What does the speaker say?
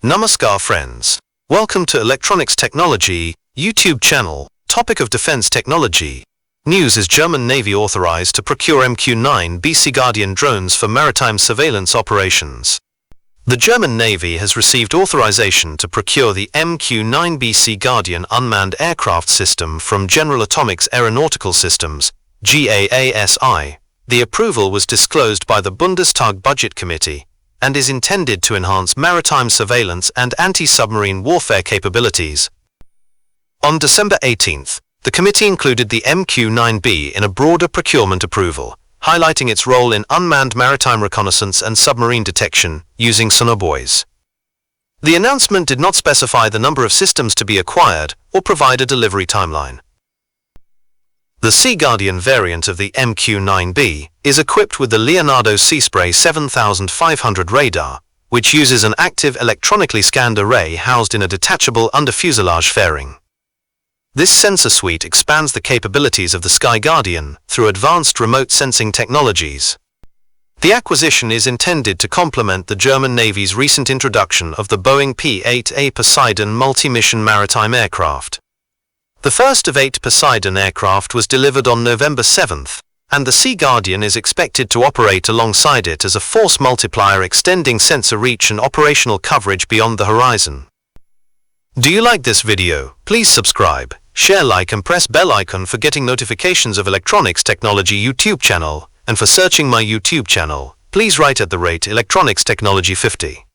Namaskar friends. Welcome to Electronics Technology YouTube channel. Topic of Defense Technology. News is German Navy authorized to procure MQ-9B Sea Guardian drones for maritime surveillance operations. The German Navy has received authorization to procure the MQ-9B Sea Guardian unmanned aircraft system from General Atomics Aeronautical Systems, GAASI. The approval was disclosed by the Bundestag Budget Committee and is intended to enhance maritime surveillance and anti-submarine warfare capabilities. On December 18th, the committee included the MQ-9B in a broader procurement approval, highlighting its role in unmanned maritime reconnaissance and submarine detection using sonobuoys. The announcement did not specify the number of systems to be acquired or provide a delivery timeline. The Sea Guardian variant of the MQ-9B is equipped with the Leonardo Seaspray 7500 radar, which uses an active electronically scanned array housed in a detachable under-fuselage fairing. This sensor suite expands the capabilities of the Sky Guardian through advanced remote sensing technologies. The acquisition is intended to complement the German Navy's recent introduction of the Boeing P-8A Poseidon multi-mission maritime aircraft. The first of 8 Poseidon aircraft was delivered on November 7th, and the Sea Guardian is expected to operate alongside it as a force multiplier, extending sensor reach and operational coverage beyond the horizon. Do you like this video? Please subscribe, share, like and press bell icon for getting notifications of Electronics Technology YouTube channel, and for searching my YouTube channel, please write @ Electronics Technology 50.